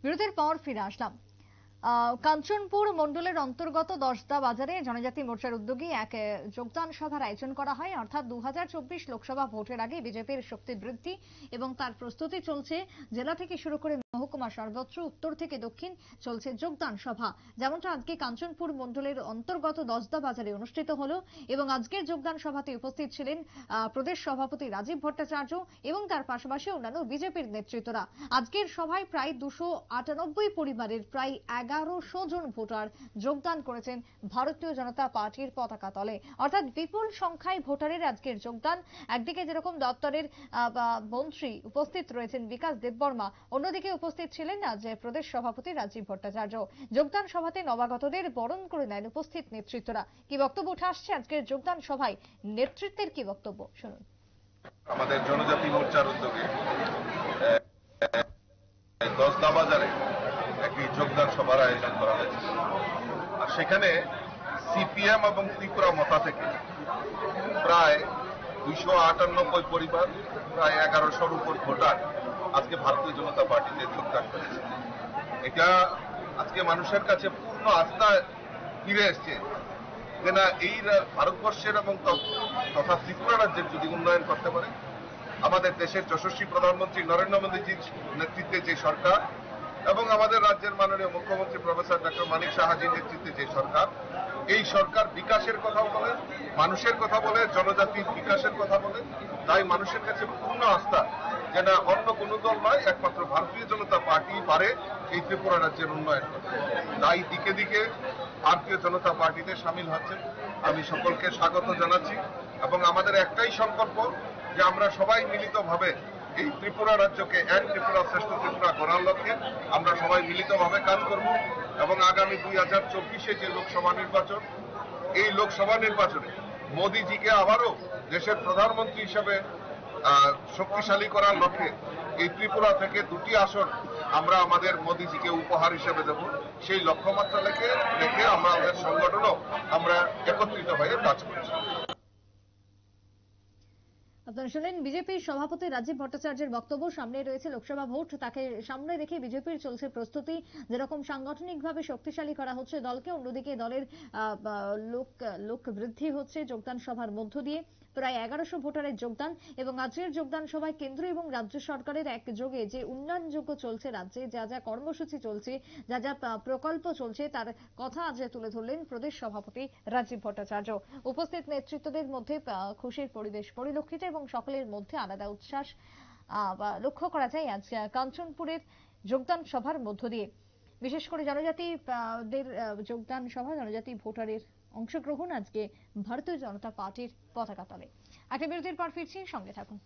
বিরতির পর ফিরে আসলাম। কাঞ্চনপুর মন্ডলের অন্তর্গত দশদা বাজারে জনজাতি মোর্চার উদ্যোগে এক যোগদান সভার আয়োজন করা হয়। অর্থাৎ 2024 লোকসভা ভোটের আগে বিজেপির শক্তি বৃদ্ধি এবং তার প্রস্তুতি চলছে। জেলা থেকে শুরু করে মহকুমা সর্বত্র, উত্তর থেকে দক্ষিণ চলছে যোগদান সভা। যেমনটা আজকে কাঞ্চনপুর মন্ডলের অন্তর্গত দশদা বাজারে অনুষ্ঠিত হলো এবং আজকের যোগদান সভাতে উপস্থিত ছিলেন প্রদেশ সভাপতি রাজীব ভট্টাচার্য এবং তার পাশাপাশি অন্যান্য বিজেপির নেতৃত্বরা। আজকের সভায় প্রায় 298 পরিবারের প্রায় 1100 জন ভোটার যোগদান করেছেন ভারতীয় জনতা পার্টির পতাকা তলে। অর্থাৎ বিপুল সংখ্যায় ভোটারের আজকের যোগদান। একদিকে যেরকম দপ্তরের মন্ত্রী উপস্থিত রয়েছেন বিকাশ দেববর্মা, অন্যদিকে উপস্থিত ছিলেন প্রদেশ সভাপতি রাজীব ভট্টাচার্য। যোগদান সভাতে নবাগতদের বরণ করে নেন উপস্থিত নেতৃত্বরা। কি বক্তব্য উঠে আসছে আজকের যোগদান সভায়, নেতৃত্বের কি বক্তব্য শুনুন। আমাদের জনজাতি মোর্চার উদ্যোগে দশদা বাজারে একটি যোগদান সভার আয়োজন করা হয়েছে। আর সেখানে সিপিএম এবং ত্রিপুরা মতা থেকে প্রায় 298 পরিবার, প্রায় 1100-র উপর ভোটার আজকে ভারতীয় জনতা পার্টিতে যোগদান করেছে। এটা আজকে মানুষের কাছে পূর্ণ আস্থা ফিরে এসছে যে না, এই ভারতবর্ষের এবং তথা ত্রিপুরা রাজ্যের যদি উন্নয়ন করতে পারে, আমাদের দেশের যশস্বী প্রধানমন্ত্রী নরেন্দ্র মোদীজির নেতৃত্বে যে সরকার এবং আমাদের রাজ্যের মাননীয় মুখ্যমন্ত্রী প্রফেসর ডক্টর মানিক সাহাজির নেতৃত্বে যে সরকার, এই সরকার বিকাশের কথা বলে, মানুষের কথা বলে, জনজাতির বিকাশের কথা বলে। তাই মানুষের কাছে পূর্ণ আস্থা যে না, অন্য কোনো দল নয়, একমাত্র ভারতীয় জনতা পার্টি পারে এই ত্রিপুরা রাজ্যের উন্নয়ন করতে। তাই দিকে দিকে ভারতীয় জনতা পার্টিতে সামিল হচ্ছে। আমি সকলকে স্বাগত জানাচ্ছি এবং আমাদের একটাই সংকল্প যে আমরা সবাই মিলিতভাবে এই ত্রিপুরা রাজ্যকে এক ত্রিপুরা শ্রেষ্ঠ ত্রিপুরা করার লক্ষ্যে আমরা সবাই মিলিতভাবে কাজ করব এবং আগামী 2024-এ যে লোকসভা নির্বাচন, এই লোকসভা নির্বাচনে মোদীজিকে আবারও দেশের প্রধানমন্ত্রী হিসেবে শক্তিশালী করার লক্ষ্যে এই ত্রিপুরা থেকে 2টি আসন আমরা আমাদের মোদীজিকে উপহার হিসেবে দেব। সেই লক্ষ্যমাত্রা রেখে আমরা আমাদের সংগঠনও আমরা একত্রিত হয়ে কাজ করছি। আপনারা শুনলেন বিজেপির সভাপতি রাজীব ভট্টাচার্যের বক্তব্য। সামনে রয়েছে লোকসভা ভোট, তাকে সামনে রেখে বিজেপির চলছে প্রস্তুতি। যেরকম সাংগঠনিকভাবে শক্তিশালী করা হচ্ছে দলকে, অন্যদিকে দলের লোক বৃদ্ধি হচ্ছে যোগদান সভার মধ্য দিয়ে। প্রায় 1100 ভোটারের যোগদান এবং আজকের যোগদান সভায় কেন্দ্র এবং রাজ্য সরকারের একযোগে যে উন্নয়নযোগ্য চলছে রাজ্যে, যা যা কর্মসূচি চলছে, যা যা প্রকল্প চলছে, তার কথা আজ তুলে ধরলেন প্রদেশ সভাপতি রাজীব ভট্টাচার্য। উপস্থিত নেতৃত্বদের মধ্যে খুশির পরিবেশ পরিলক্ষিত এবং সকলের মধ্যে আলাদা উচ্ছ্বাস লক্ষ্য করা যায় আজ কাঞ্চনপুরের যোগদান সভার মধ্য দিয়ে। বিশেষ করে জনজাতিদের যোগদান সভা, জনজাতি ভোটারের অংশগ্রহণ আজকে ভারতীয় জনতা পার্টির পতাকা তলে। একটা বিরতির পর ফিরছি, সঙ্গে থাকুন।